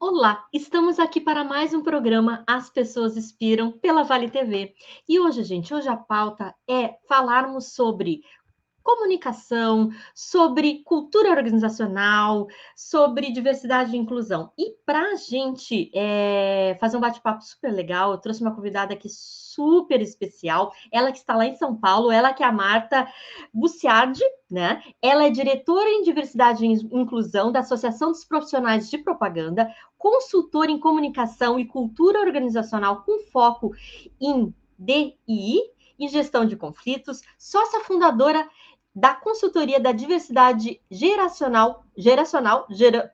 Olá, estamos aqui para mais um programa As Pessoas Inspiram pela Vale TV. E hoje, gente, a pauta é falarmos sobre comunicação, sobre cultura organizacional, sobre diversidade e inclusão. E para a gente fazer um bate-papo super legal, eu trouxe uma convidada aqui super especial, ela que está lá em São Paulo, ela que é a Marta Buciardi, né? Ela é diretora em diversidade e inclusão da Associação dos Profissionais de Propaganda, consultora em comunicação e cultura organizacional com foco em DI, em gestão de conflitos, sócia fundadora da consultoria da diversidade geracional,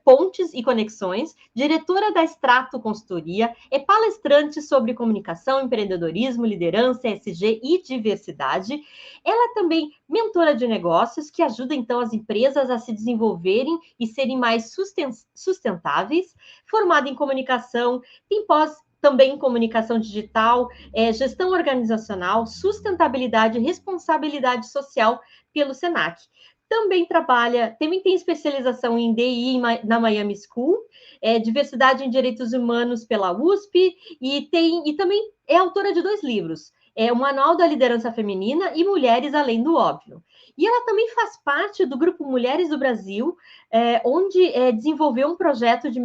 Pontes e Conexões, diretora da Extrato Consultoria, é palestrante sobre comunicação, empreendedorismo, liderança, ESG e diversidade. Ela é também mentora de negócios, que ajuda então as empresas a se desenvolverem e serem mais sustentáveis, formada em comunicação, tem pós também em comunicação digital, gestão organizacional, sustentabilidade e responsabilidade social pelo Senac. Também tem especialização em DI na Miami School, diversidade em direitos humanos pela USP, e também é autora de 2 livros, o Manual da Liderança Feminina e Mulheres Além do Óbvio. E ela também faz parte do Grupo Mulheres do Brasil, onde desenvolveu um projeto de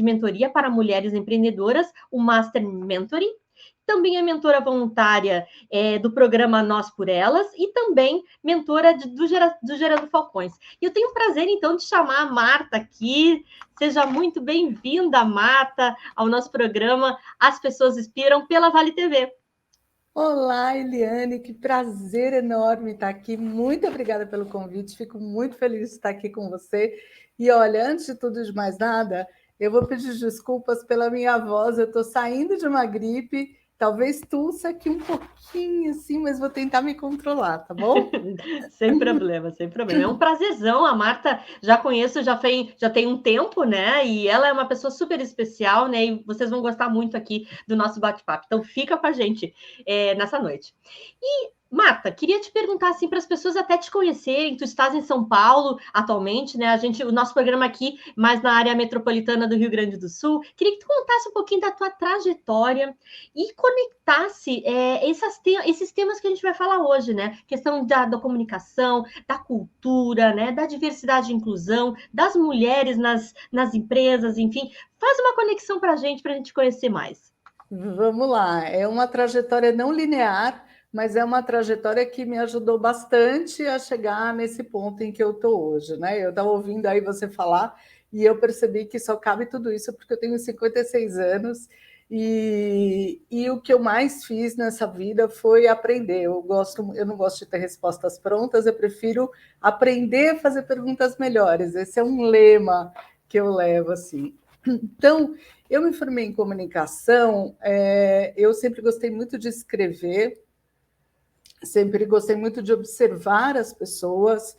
mentoria para mulheres empreendedoras, o Master Mentoring. Também é mentora voluntária do programa Nós por Elas e também mentora do Gerando Falcões. E eu tenho o prazer, então, de chamar a Marta aqui. Seja muito bem-vinda, Marta, ao nosso programa As Pessoas Inspiram pela Vale TV. Olá, Eliane, que prazer enorme estar aqui. Muito obrigada pelo convite, fico muito feliz de estar aqui com você. E olha, antes de tudo, de mais nada, eu vou pedir desculpas pela minha voz, eu estou saindo de uma gripe, talvez tussa aqui um pouquinho assim, mas vou tentar me controlar, tá bom? Sem problema, sem problema. É um prazerzão. A Marta já conheço, já tem um tempo, né? E ela é uma pessoa super especial, né? E vocês vão gostar muito aqui do nosso bate-papo. Então fica com a gente nessa noite. E Marta, queria te perguntar assim para as pessoas até te conhecerem. Tu estás em São Paulo atualmente, né? O nosso programa aqui, mais na área metropolitana do Rio Grande do Sul. Queria que tu contasse um pouquinho da tua trajetória e conectasse esses temas que a gente vai falar hoje, né? Questão da comunicação, da cultura, né? Da diversidade e inclusão, das mulheres nas empresas, enfim. Faz uma conexão para a gente conhecer mais. Vamos lá, é uma trajetória não linear, mas é uma trajetória que me ajudou bastante a chegar nesse ponto em que eu estou hoje, né? Eu estava ouvindo aí você falar e eu percebi que só cabe tudo isso porque eu tenho 56 anos e o que eu mais fiz nessa vida foi aprender. Eu não gosto de ter respostas prontas, eu prefiro aprender a fazer perguntas melhores. Esse é um lema que eu levo assim. Então, eu me formei em comunicação, eu sempre gostei muito de escrever, sempre gostei muito de observar as pessoas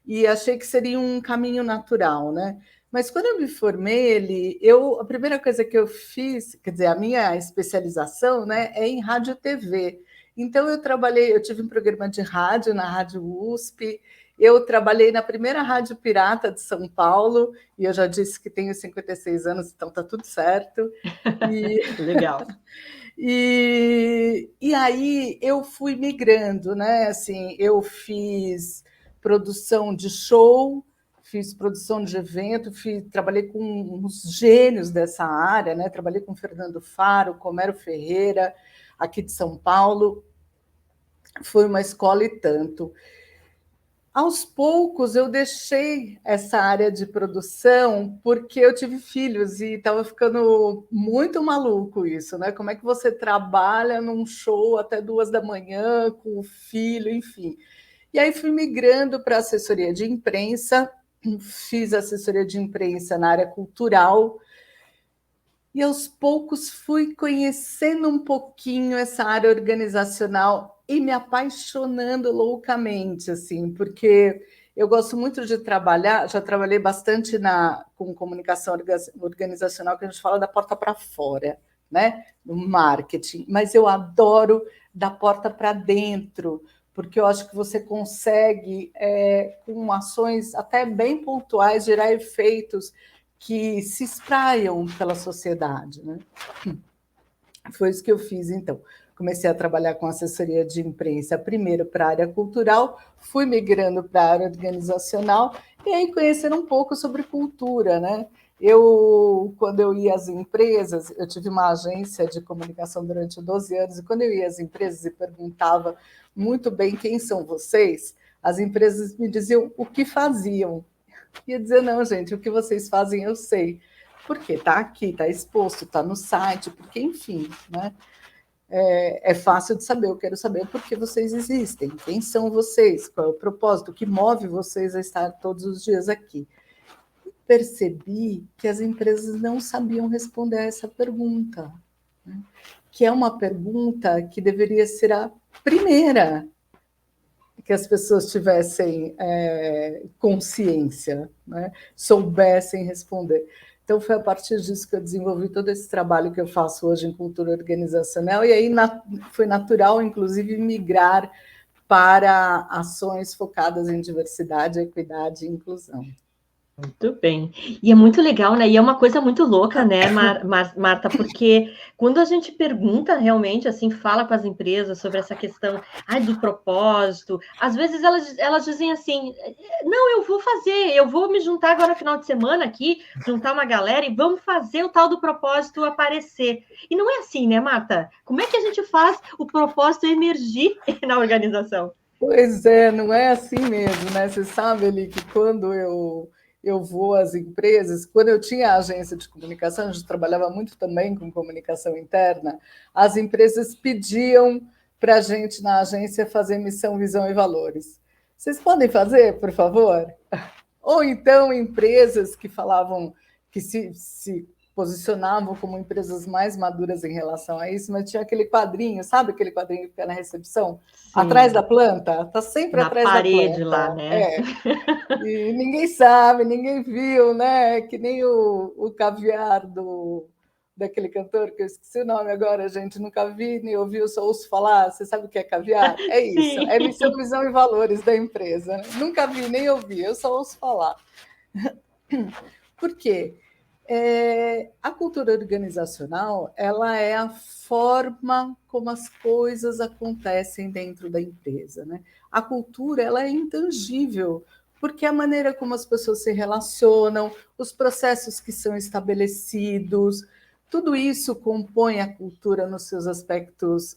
e achei que seria um caminho natural, né? Mas quando eu me formei, a primeira coisa que eu fiz, quer dizer, a minha especialização, né, é em rádio e TV. Então eu tive um programa de rádio na Rádio USP, eu trabalhei na primeira rádio pirata de São Paulo, e eu já disse que tenho 56 anos, então está tudo certo. E, Legal. e aí eu fui migrando, né? Assim, eu fiz produção de show, fiz produção de evento, trabalhei com uns gênios dessa área, né? Trabalhei com Fernando Faro, com Homero Ferreira, aqui de São Paulo. Foi uma escola e tanto. Aos poucos eu deixei essa área de produção porque eu tive filhos e estava ficando muito maluco isso, né? Como é que você trabalha num show até 2 da manhã com o filho, enfim. E aí fui migrando para assessoria de imprensa, fiz assessoria de imprensa na área cultural, e aos poucos fui conhecendo um pouquinho essa área organizacional e me apaixonando loucamente, assim, porque eu gosto muito de trabalhar, já trabalhei bastante com comunicação organizacional, que a gente fala da porta para fora, né? No marketing, mas eu adoro da porta para dentro, porque eu acho que você consegue, com ações até bem pontuais, gerar efeitos que se espraiam pela sociedade, né? Foi isso que eu fiz, então. Comecei a trabalhar com assessoria de imprensa, primeiro para a área cultural, fui migrando para a área organizacional, e aí conhecendo um pouco sobre cultura, né? Quando eu ia às empresas, eu tive uma agência de comunicação durante 12 anos, e quando eu ia às empresas e perguntava muito bem quem são vocês, as empresas me diziam o que faziam. Ia dizer, não, gente, o que vocês fazem eu sei. Porque está aqui, está exposto, está no site, porque, enfim, né? É fácil de saber, eu quero saber por que vocês existem, quem são vocês, qual é o propósito, o que move vocês a estar todos os dias aqui. Percebi que as empresas não sabiam responder a essa pergunta, né? Que é uma pergunta que deveria ser a primeira que as pessoas tivessem consciência, né? Soubessem responder. Então, foi a partir disso que eu desenvolvi todo esse trabalho que eu faço hoje em cultura organizacional, e aí foi natural, inclusive, migrar para ações focadas em diversidade, equidade e inclusão. Muito bem. E é muito legal, né? E é uma coisa muito louca, né, Marta? Porque quando a gente pergunta realmente, assim, fala para as empresas sobre essa questão do propósito, às vezes elas dizem assim: não, eu vou me juntar agora no final de semana aqui, juntar uma galera e vamos fazer o tal do propósito aparecer. E não é assim, né, Marta? Como é que a gente faz o propósito emergir na organização? Pois é, não é assim mesmo, né? Você sabe, Eli, que quando eu vou às empresas, quando eu tinha a agência de comunicação, a gente trabalhava muito também com comunicação interna, as empresas pediam para a gente na agência fazer missão, visão e valores. Vocês podem fazer, por favor? Ou então empresas que falavam que se posicionavam como empresas mais maduras em relação a isso, mas tinha aquele quadrinho, sabe aquele quadrinho que fica na recepção? Sim. Atrás da planta? Está sempre na atrás da planta. Na parede lá, né? E ninguém sabe, ninguém viu, né? Que nem o caviar daquele cantor, que eu esqueci o nome agora, gente, nunca vi, nem ouvi, só ouço falar. Você sabe o que é caviar? É isso, é missão, visão e valores da empresa. Nunca vi, nem ouvi, eu só ouço falar. Por quê? A cultura organizacional, ela é a forma como as coisas acontecem dentro da empresa, né? A cultura, ela é intangível, porque a maneira como as pessoas se relacionam, os processos que são estabelecidos, tudo isso compõe a cultura nos seus aspectos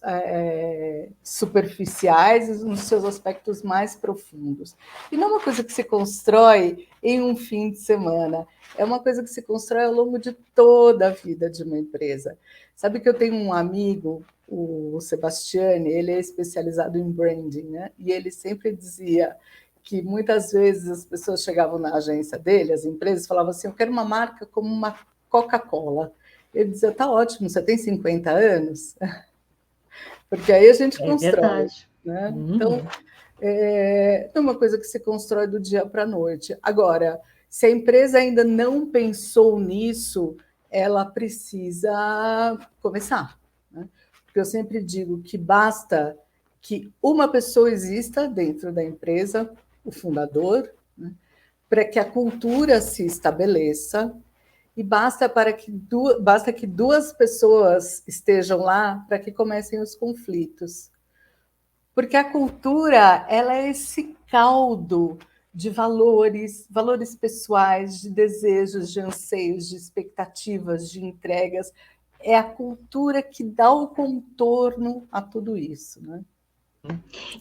superficiais e nos seus aspectos mais profundos. E não é uma coisa que se constrói em um fim de semana, é uma coisa que se constrói ao longo de toda a vida de uma empresa. Sabe que eu tenho um amigo, o Sebastiani, ele é especializado em branding, né? E ele sempre dizia que muitas vezes as pessoas chegavam na agência dele, as empresas falavam assim, eu quero uma marca como uma Coca-Cola. Ele dizia, tá ótimo, você tem 50 anos? Porque aí a gente constrói. Né? Então, é uma coisa que se constrói do dia para a noite. Agora, se a empresa ainda não pensou nisso, ela precisa começar. Né? Porque eu sempre digo que basta que uma pessoa exista dentro da empresa, o fundador, né? Para que a cultura se estabeleça, e basta que duas pessoas estejam lá para que comecem os conflitos. Porque a cultura, ela é esse caldo de valores, valores pessoais, de desejos, de anseios, de expectativas, de entregas. É a cultura que dá o contorno a tudo isso, né?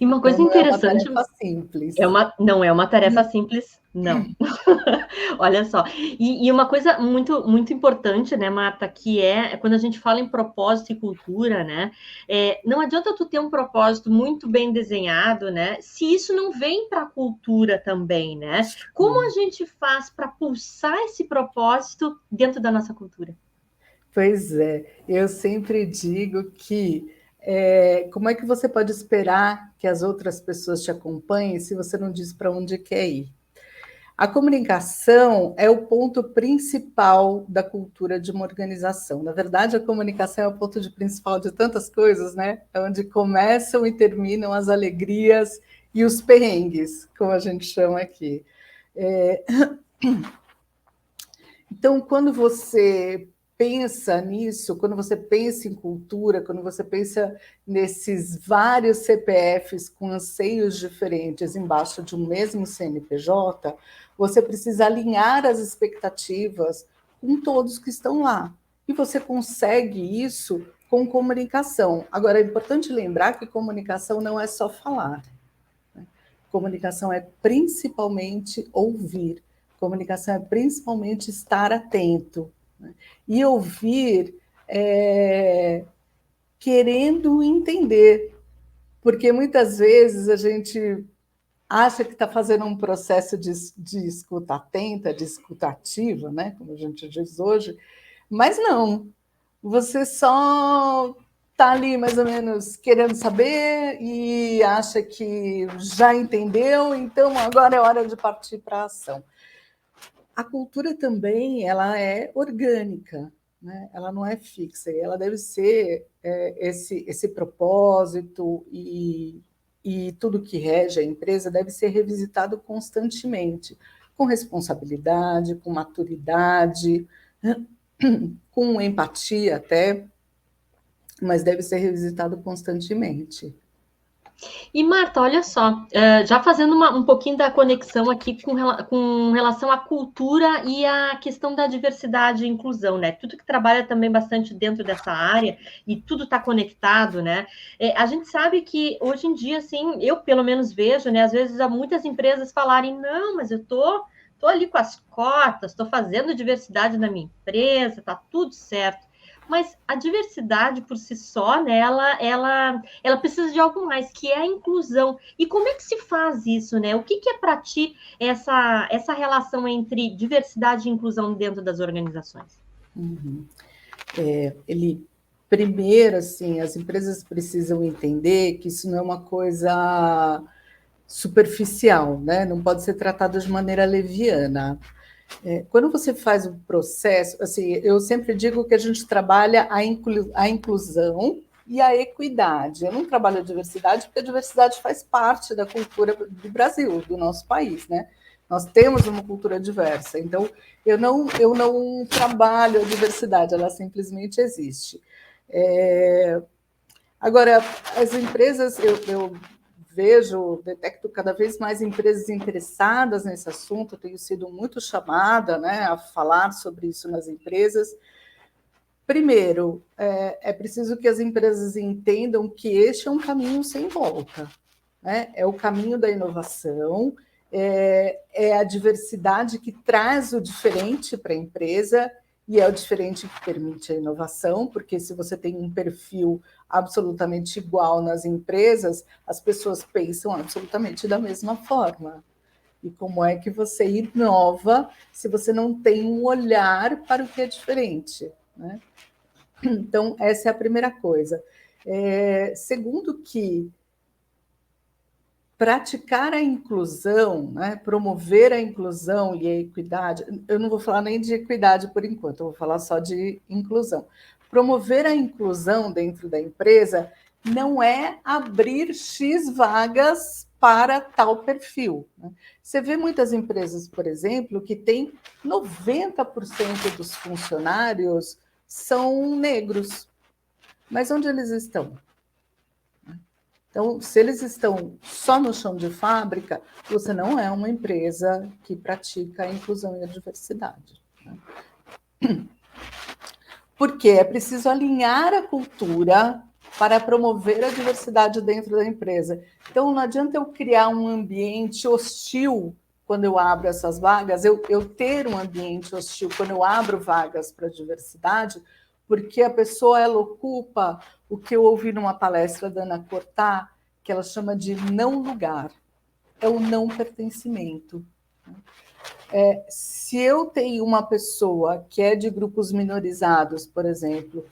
E uma coisa interessante. Não é uma tarefa simples. Não é uma tarefa simples, não. Olha só. E uma coisa muito, muito importante, né, Marta, que é quando a gente fala em propósito e cultura, né? Não adianta tu ter um propósito muito bem desenhado, né? Se isso não vem para a cultura também, né? Como a gente faz para pulsar esse propósito dentro da nossa cultura? Pois é, eu sempre digo que como é que você pode esperar que as outras pessoas te acompanhem se você não diz para onde quer ir? A comunicação é o ponto principal da cultura de uma organização. Na verdade, a comunicação é o ponto principal de tantas coisas, né? É onde começam e terminam as alegrias e os perrengues, como a gente chama aqui. Então, quando você pensa nisso, quando você pensa em cultura, quando você pensa nesses vários CPFs com anseios diferentes embaixo de um mesmo CNPJ, você precisa alinhar as expectativas com todos que estão lá. E você consegue isso com comunicação. Agora, é importante lembrar que comunicação não é só falar. Comunicação é principalmente ouvir. Comunicação é principalmente estar atento. Né? E ouvir querendo entender. Porque muitas vezes a gente acha que está fazendo um processo de escuta atenta, de escuta ativa, né? Como a gente diz hoje, mas não. Você só está ali mais ou menos querendo saber e acha que já entendeu, então agora é hora de partir para a ação. A cultura também ela é orgânica, né? Ela não é fixa, e ela deve ser esse propósito e tudo que rege a empresa deve ser revisitado constantemente, com responsabilidade, com maturidade, com empatia até, mas deve ser revisitado constantemente. E, Marta, olha só, já fazendo um pouquinho da conexão aqui com relação à cultura e à questão da diversidade e inclusão, né? Tudo que trabalha também bastante dentro dessa área e tudo está conectado, né? A gente sabe que hoje em dia, assim, eu pelo menos vejo, né? Às vezes há muitas empresas falarem, não, mas eu tô ali com as cotas, estou fazendo diversidade na minha empresa, tá tudo certo. Mas a diversidade por si só, né, ela precisa de algo mais, que é a inclusão. E como é que se faz isso, né? O que é para ti essa relação entre diversidade e inclusão dentro das organizações? Uhum. Primeiro, assim, as empresas precisam entender que isso não é uma coisa superficial, né? Não pode ser tratado de maneira leviana. Quando você faz um processo, assim, eu sempre digo que a gente trabalha a inclusão e a equidade. Eu não trabalho a diversidade, porque a diversidade faz parte da cultura do Brasil, do nosso país, né? Nós temos uma cultura diversa, então eu não trabalho a diversidade, ela simplesmente existe. Agora, as empresas, eu vejo, detecto cada vez mais empresas interessadas nesse assunto, eu tenho sido muito chamada, né, a falar sobre isso nas empresas. Primeiro, é preciso que as empresas entendam que este é um caminho sem volta, né? É o caminho da inovação, é a diversidade que traz o diferente para a empresa, e é o diferente que permite a inovação, porque se você tem um perfil absolutamente igual nas empresas, as pessoas pensam absolutamente da mesma forma. E como é que você inova se você não tem um olhar para o que é diferente, né? Então, essa é a primeira coisa. Segundo que praticar a inclusão, né, promover a inclusão e a equidade, eu não vou falar nem de equidade por enquanto, eu vou falar só de inclusão. Promover a inclusão dentro da empresa não é abrir X vagas para tal perfil. Né? Você vê muitas empresas, por exemplo, que tem 90% dos funcionários são negros. Mas onde eles estão? Então, se eles estão só no chão de fábrica, você não é uma empresa que pratica a inclusão e a diversidade. Né? Porque é preciso alinhar a cultura para promover a diversidade dentro da empresa. Então, não adianta eu criar um ambiente hostil quando eu abro essas vagas, eu ter um ambiente hostil quando eu abro vagas para diversidade, porque a pessoa ela ocupa o que eu ouvi numa palestra da Ana Cortá, que ela chama de não lugar, é o não pertencimento. Se eu tenho uma pessoa que é de grupos minorizados, por exemplo,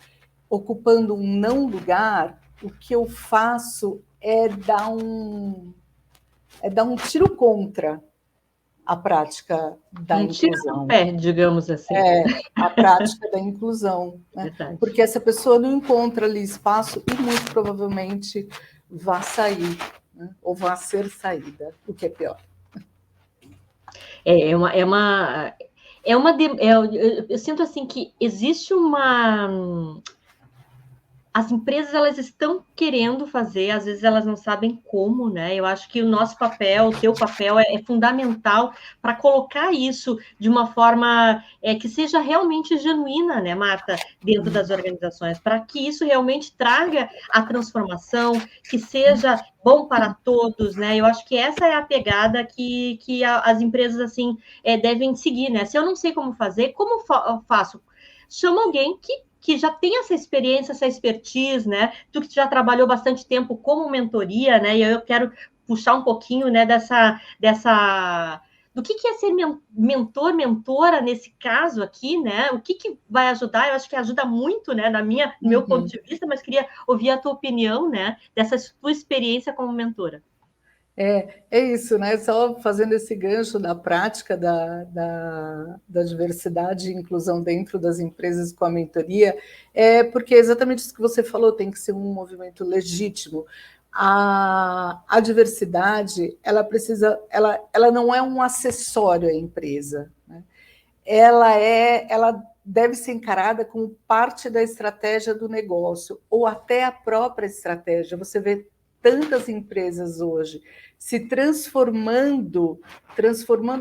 ocupando um não lugar, o que eu faço é dar um tiro contra a prática da inclusão. Tiro no pé, digamos assim. A prática da inclusão. Né? Porque essa pessoa não encontra ali espaço e muito provavelmente vai sair, né? Ou vai ser saída, o que é pior. eu sinto assim que existe uma. As empresas elas estão querendo fazer, às vezes elas não sabem como, né? Eu acho que o nosso papel, o teu papel é fundamental para colocar isso de uma forma que seja realmente genuína, né, Marta, dentro das organizações, para que isso realmente traga a transformação, que seja bom para todos, né? Eu acho que essa é a pegada que as empresas assim devem seguir, né? Se eu não sei como fazer, como eu faço? Chama alguém que já tem essa experiência, essa expertise, né? Tu que já trabalhou bastante tempo como mentoria, né? E eu quero puxar um pouquinho, né, dessa do que é ser mentor, mentora nesse caso aqui, né? O que vai ajudar? Eu acho que ajuda muito, né, no meu ponto de vista, mas queria ouvir a tua opinião, né, dessa tua experiência como mentora. É isso, né? Só fazendo esse gancho da prática da diversidade e inclusão dentro das empresas com a mentoria, porque é exatamente isso que você falou, tem que ser um movimento legítimo. A diversidade, ela não é um acessório à empresa, né? Ela deve ser encarada como parte da estratégia do negócio, ou até a própria estratégia. Você vê tantas empresas hoje se transformando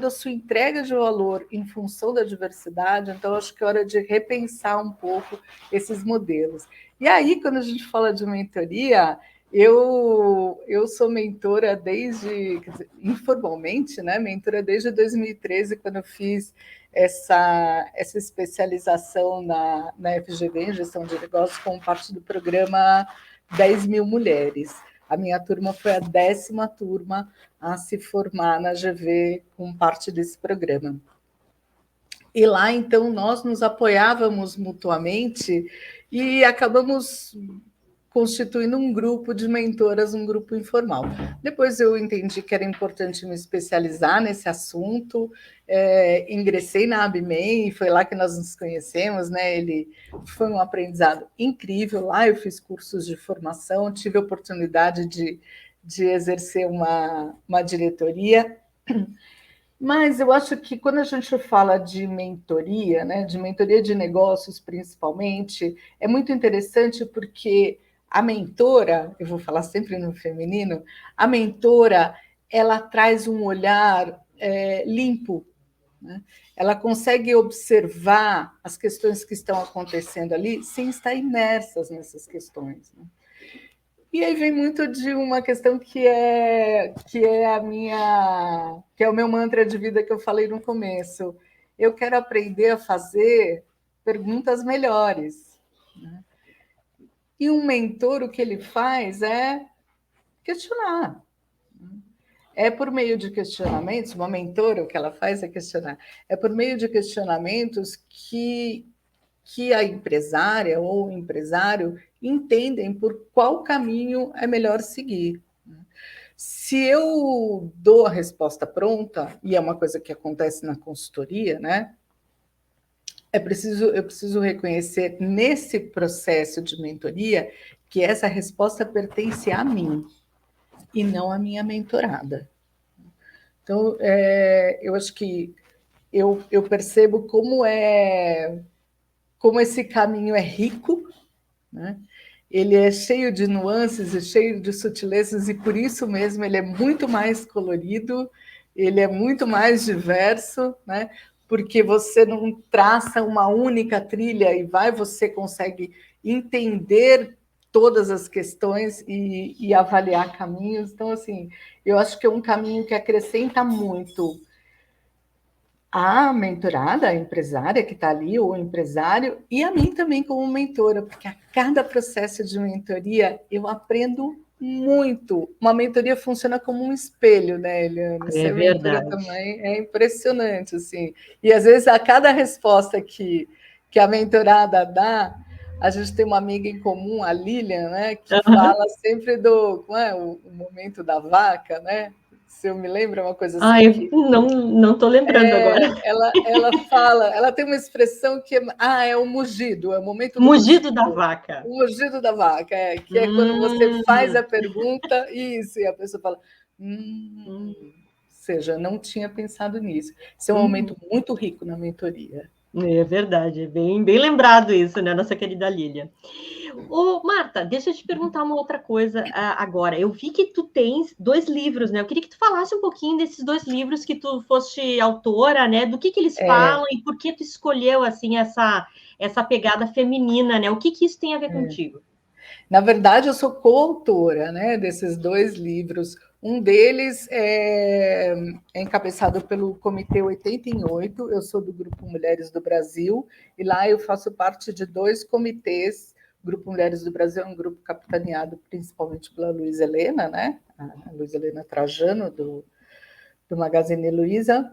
a sua entrega de valor em função da diversidade, então acho que é hora de repensar um pouco esses modelos. E aí, quando a gente fala de mentoria, eu sou mentora desde, informalmente, né? Mentora desde 2013, quando eu fiz essa especialização na FGV, em gestão de negócios, como parte do programa 10 mil mulheres. A minha turma foi a 10ª turma a se formar na GV com parte desse programa. E lá, então, nós nos apoiávamos mutuamente e acabamos constituindo um grupo de mentoras, um grupo informal. Depois eu entendi que era importante me especializar nesse assunto, ingressei na ABMEI, foi lá que nós nos conhecemos, né? Ele foi um aprendizado incrível, lá eu fiz cursos de formação, tive a oportunidade de exercer uma diretoria, mas eu acho que quando a gente fala de mentoria, né, de mentoria de negócios principalmente, é muito interessante porque a mentora, eu vou falar sempre no feminino, a mentora ela traz um olhar limpo, né? Ela consegue observar as questões que estão acontecendo ali sem estar imersas nessas questões, né? E aí vem muito de uma questão que é o meu mantra de vida que eu falei no começo. Eu quero aprender a fazer perguntas melhores, né? E um mentor, o que ele faz é questionar. É por meio de questionamentos, uma mentora, o que ela faz é questionar. É por meio de questionamentos que a empresária ou o empresário entendem por qual caminho é melhor seguir. Se eu dou a resposta pronta, e é uma coisa que acontece na consultoria, né? Eu preciso reconhecer nesse processo de mentoria que essa resposta pertence a mim e não à minha mentorada. Então, eu acho que eu percebo como esse caminho é rico, né? Ele é cheio de nuances e cheio de sutilezas, e por isso mesmo ele é muito mais colorido, ele é muito mais diverso, né? Porque você não traça uma única trilha e você consegue entender todas as questões e avaliar caminhos. Então, assim, eu acho que é um caminho que acrescenta muito a mentorada, a empresária que está ali, ou o empresário, e a mim também como mentora, porque a cada processo de mentoria eu aprendo muito. Uma mentoria funciona como um espelho, né, Eliane? É Ser mentora verdade. também é impressionante, assim. E às vezes a cada resposta que a mentorada dá, a gente tem uma amiga em comum, a Lilian, né, que fala sempre o momento da vaca, né? Se eu me lembro, é uma coisa assim Ai, que não estou lembrando agora. ela fala, ela tem uma expressão que é o mugido, é o momento do Mugido mugido. da vaca. O mugido da vaca, que é quando você faz a pergunta, isso, e a pessoa fala, seja, não tinha pensado nisso. Esse é um momento muito rico na mentoria. É verdade, é bem lembrado isso, né, nossa querida Lília. Ô, Marta, deixa eu te perguntar uma outra coisa agora. Eu vi que tu tens 2 livros, né? Eu queria que tu falasse um pouquinho desses 2 livros que tu foste autora, né? Do que eles falam e por que tu escolheu, assim, essa pegada feminina, né? O que isso tem a ver contigo? Na verdade, eu sou coautora, né, desses 2 livros. Um deles é encabeçado pelo Comitê 88, eu sou do Grupo Mulheres do Brasil, e lá eu faço parte de 2 comitês. O Grupo Mulheres do Brasil é um grupo capitaneado principalmente pela Luísa Helena, né? A Luísa Helena Trajano, do Magazine Luiza.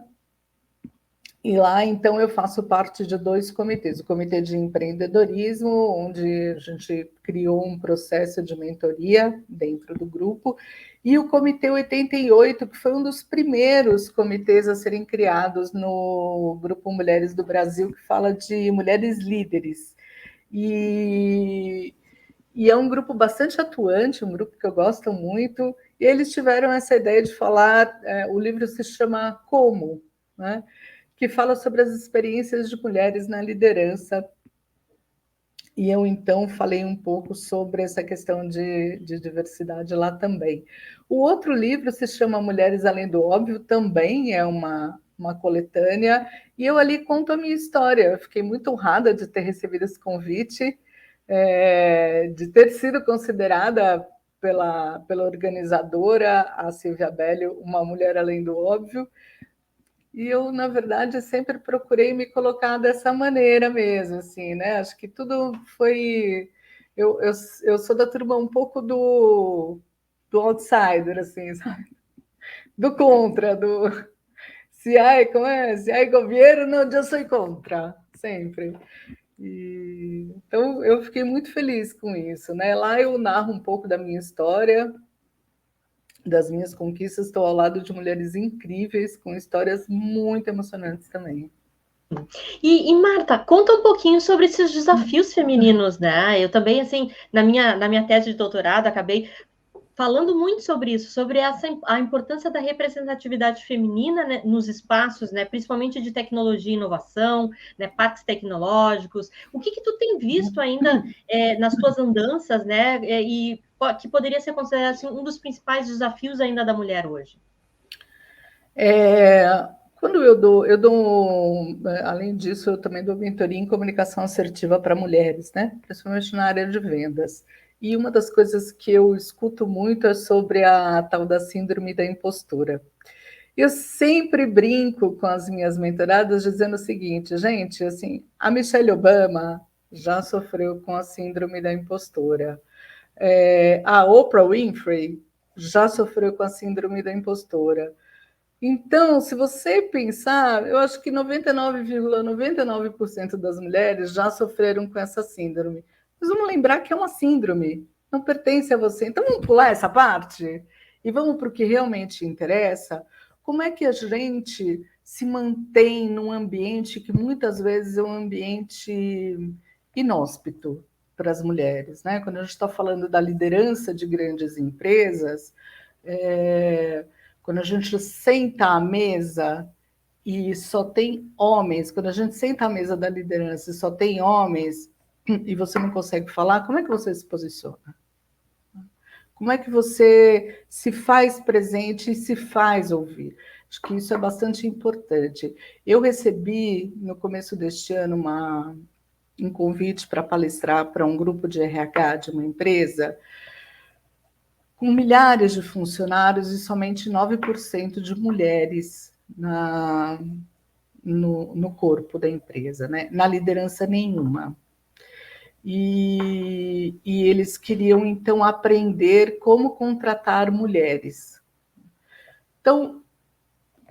E lá, então, eu faço parte de 2 comitês. O Comitê de Empreendedorismo, onde a gente criou um processo de mentoria dentro do grupo, e o Comitê 88, que foi um dos primeiros comitês a serem criados no Grupo Mulheres do Brasil, que fala de mulheres líderes. E é um grupo bastante atuante, um grupo que eu gosto muito, e eles tiveram essa ideia de falar, o livro se chama Como, né? Que fala sobre as experiências de mulheres na liderança. E eu, então, falei um pouco sobre essa questão de diversidade lá também. O outro livro se chama Mulheres Além do Óbvio, também é uma coletânea, e eu ali conto a minha história. Eu fiquei muito honrada de ter recebido esse convite, de ter sido considerada pela organizadora, a Silvia Bellio, uma mulher além do óbvio. E eu, na verdade, sempre procurei me colocar dessa maneira mesmo, assim, né? Acho que tudo foi. Eu sou da turma um pouco do outsider, assim, sabe? Do contra, do. Se há, como é? Se há governo, eu sou contra, sempre. Então, eu fiquei muito feliz com isso, né? Lá eu narro um pouco da minha história, das minhas conquistas, estou ao lado de mulheres incríveis, com histórias muito emocionantes também. E Marta, conta um pouquinho sobre esses desafios femininos, né? Eu também, assim, na minha tese de doutorado, acabei falando muito sobre isso, sobre a importância da representatividade feminina, né, nos espaços, né, principalmente de tecnologia e inovação, né, parques tecnológicos. O que tu tem visto ainda nas tuas andanças, né, e que poderia ser considerado assim, um dos principais desafios ainda da mulher hoje? Quando além disso, eu também dou mentoria em comunicação assertiva para mulheres, né? Principalmente na área de vendas. E uma das coisas que eu escuto muito é sobre a tal da síndrome da impostura. Eu sempre brinco com as minhas mentoradas dizendo o seguinte, gente, assim, a Michelle Obama já sofreu com a síndrome da impostora. A Oprah Winfrey já sofreu com a síndrome da impostora. Então, se você pensar, eu acho que 99,99% das mulheres já sofreram com essa síndrome. Mas vamos lembrar que é uma síndrome, não pertence a você. Então, vamos pular essa parte e vamos para o que realmente interessa. Como é que a gente se mantém num ambiente que muitas vezes é um ambiente inóspito para as mulheres, né? Quando a gente está falando da liderança de grandes empresas, quando a gente senta à mesa e só tem homens, quando a gente senta à mesa da liderança e só tem homens, e você não consegue falar, como é que você se posiciona? Como é que você se faz presente e se faz ouvir? Acho que isso é bastante importante. Eu recebi, no começo deste ano, um convite para palestrar para um grupo de RH de uma empresa, com milhares de funcionários e somente 9% de mulheres no corpo da empresa, né? Na liderança nenhuma. E eles queriam, então, aprender como contratar mulheres. Então,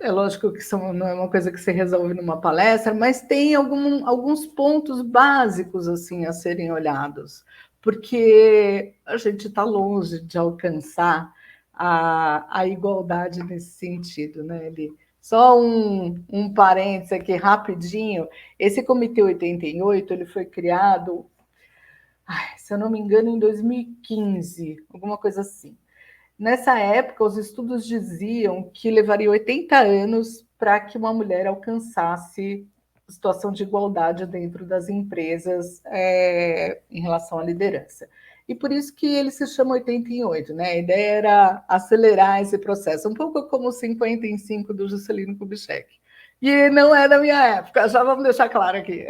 é lógico que não é uma coisa que se resolve numa palestra, mas tem alguns pontos básicos assim a serem olhados, porque a gente está longe de alcançar a igualdade nesse sentido, né, Eli? Só um parênteses aqui rapidinho. Esse Comitê 88 ele foi criado, se eu não me engano, em 2015, alguma coisa assim. Nessa época, os estudos diziam que levaria 80 anos para que uma mulher alcançasse situação de igualdade dentro das empresas em relação à liderança. E por isso que ele se chama 88, né? A ideia era acelerar esse processo, um pouco como o 55 do Juscelino Kubitschek. E não é da minha época, já vamos deixar claro aqui.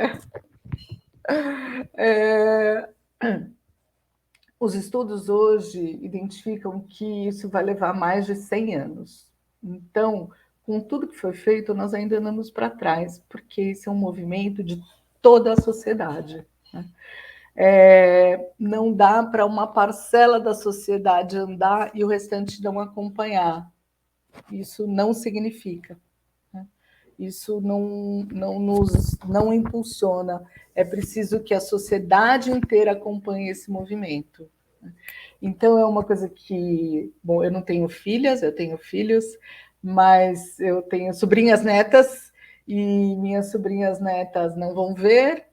Os estudos hoje identificam que isso vai levar mais de 100 anos. Então, com tudo que foi feito, nós ainda andamos para trás, porque esse é um movimento de toda a sociedade, né? Não dá para uma parcela da sociedade andar e o restante não acompanhar. Isso não significa, né? Isso não impulsiona. É preciso que a sociedade inteira acompanhe esse movimento. Então, é uma coisa que... Bom, eu não tenho filhas, eu tenho filhos, mas eu tenho sobrinhas netas, e minhas sobrinhas netas não vão ver,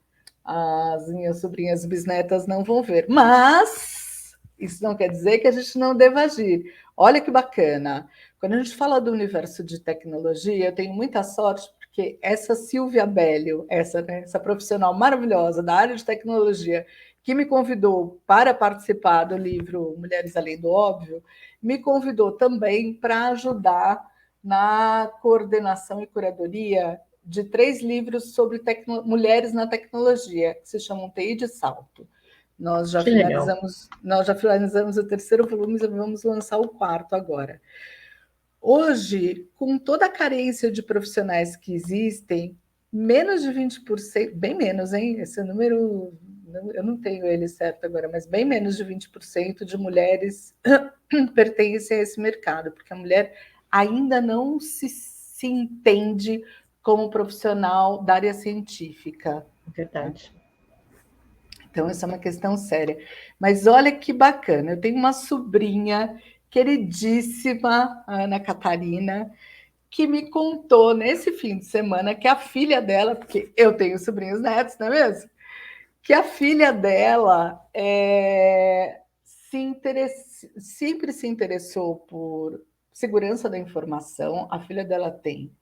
as minhas sobrinhas bisnetas não vão ver. Mas isso não quer dizer que a gente não deva agir. Olha que bacana. Quando a gente fala do universo de tecnologia, eu tenho muita sorte, porque essa Silvia Bellio, essa profissional maravilhosa da área de tecnologia, que me convidou para participar do livro Mulheres Além do Óbvio, me convidou também para ajudar na coordenação e curadoria de 3 livros sobre mulheres na tecnologia, que se chamam TI de Salto. Nós já finalizamos o 3º volume e vamos lançar o 4º agora. Hoje, com toda a carência de profissionais que existem, menos de 20%, bem menos, hein? Esse número, eu não tenho ele certo agora, mas bem menos de 20% de mulheres pertencem a esse mercado, porque a mulher ainda não se entende como profissional da área científica. Verdade. Então, essa é uma questão séria. Mas olha que bacana, eu tenho uma sobrinha queridíssima, a Ana Catarina, que me contou nesse fim de semana que a filha dela, porque eu tenho sobrinhos netos, não é mesmo? Que a filha dela sempre se interessou por segurança da informação. A filha dela tem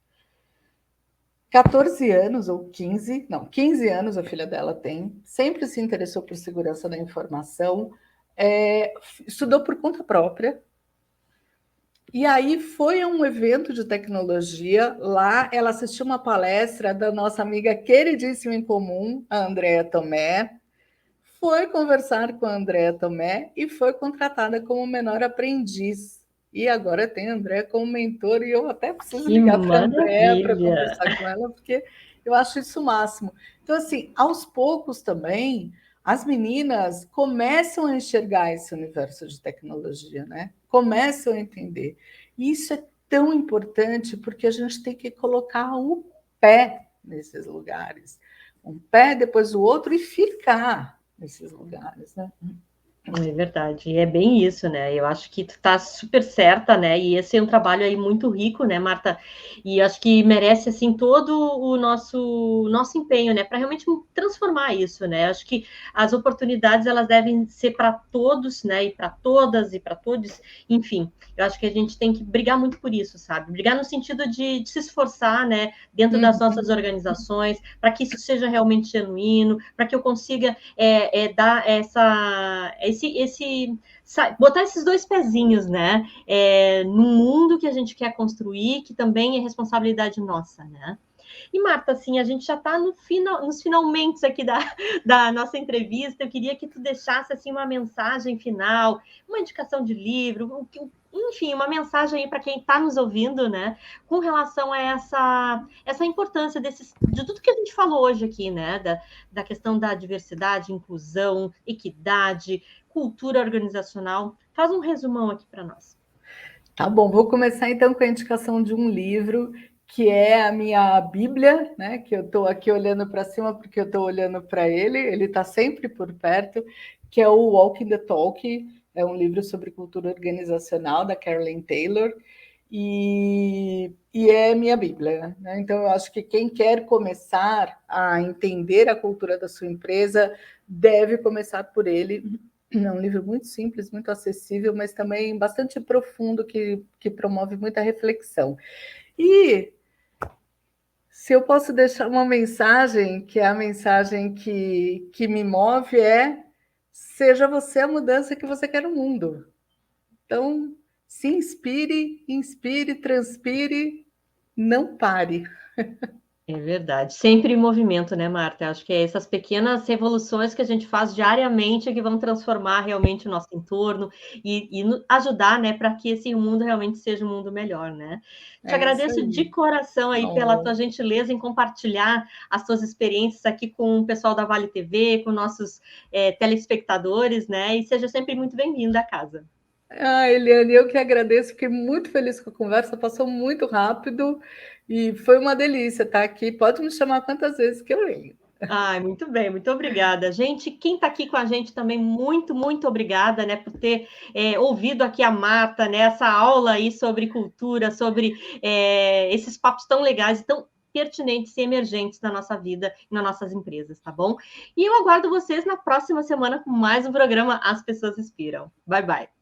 14 anos ou 15, não, 15 anos a filha dela tem, sempre se interessou por segurança da informação, estudou por conta própria, e aí foi a um evento de tecnologia, lá ela assistiu uma palestra da nossa amiga queridíssima em comum, a Andréa Tomé, foi conversar com a Andréa Tomé e foi contratada como menor aprendiz. E agora tem a Andréa como mentor, e eu até preciso ligar para a Andréa para conversar com ela, porque eu acho isso o máximo. Então, assim, aos poucos também, as meninas começam a enxergar esse universo de tecnologia, né? Começam a entender. E isso é tão importante, porque a gente tem que colocar o pé nesses lugares. Um pé, depois o outro, e ficar nesses lugares, né? É verdade, e é bem isso, né? Eu acho que tu tá super certa, né? E esse é um trabalho aí muito rico, né, Marta? E acho que merece assim todo o nosso empenho, né, para realmente transformar isso, né? Acho que as oportunidades elas devem ser para todos, né? E para todas e para todos, enfim. Eu acho que a gente tem que brigar muito por isso, sabe? Brigar no sentido de se esforçar, né, dentro das nossas organizações, para que isso seja realmente genuíno, para que eu consiga dar botar esses 2 pezinhos, né, no mundo que a gente quer construir, que também é responsabilidade nossa, né? E, Marta, assim, a gente já está nos finalmente aqui da nossa entrevista. Eu queria que tu deixasse assim, uma mensagem final, uma indicação de livro, enfim, uma mensagem aí para quem está nos ouvindo, né, com relação a essa importância de tudo que a gente falou hoje aqui, né, da questão da diversidade, inclusão, equidade, cultura organizacional. Faz um resumão aqui para nós. Tá bom, vou começar então com a indicação de um livro que é a minha Bíblia, né? Que eu estou aqui olhando para cima porque eu estou olhando para ele está sempre por perto, que é o Walking the Talk, é um livro sobre cultura organizacional da Carolyn Taylor, e é minha Bíblia, né? Então eu acho que quem quer começar a entender a cultura da sua empresa deve começar por ele, É um livro muito simples, muito acessível, mas também bastante profundo, que promove muita reflexão. E se eu posso deixar uma mensagem, que é a mensagem que me move, seja você a mudança que você quer no mundo. Então, se inspire, inspire, transpire, não pare. É verdade, sempre em movimento, né, Marta? Acho que é essas pequenas revoluções que a gente faz diariamente que vão transformar realmente o nosso entorno e ajudar, né, para que esse mundo realmente seja um mundo melhor, né? Te É isso agradeço de aí. coração aí pela tua Oh. gentileza em compartilhar as tuas experiências aqui com o pessoal da Vale TV, com nossos telespectadores, né? E seja sempre muito bem-vinda à casa. Eliane, eu que agradeço, fiquei muito feliz com a conversa, passou muito rápido e foi uma delícia estar aqui. Pode me chamar quantas vezes que eu venho. Ai, muito bem, muito obrigada. Gente, quem está aqui com a gente também, muito, muito obrigada, né, por ter ouvido aqui a Marta, né, essa aula aí sobre cultura, sobre esses papos tão legais e tão pertinentes e emergentes na nossa vida e nas nossas empresas, tá bom? E eu aguardo vocês na próxima semana com mais um programa As Pessoas Inspiram. Bye, bye.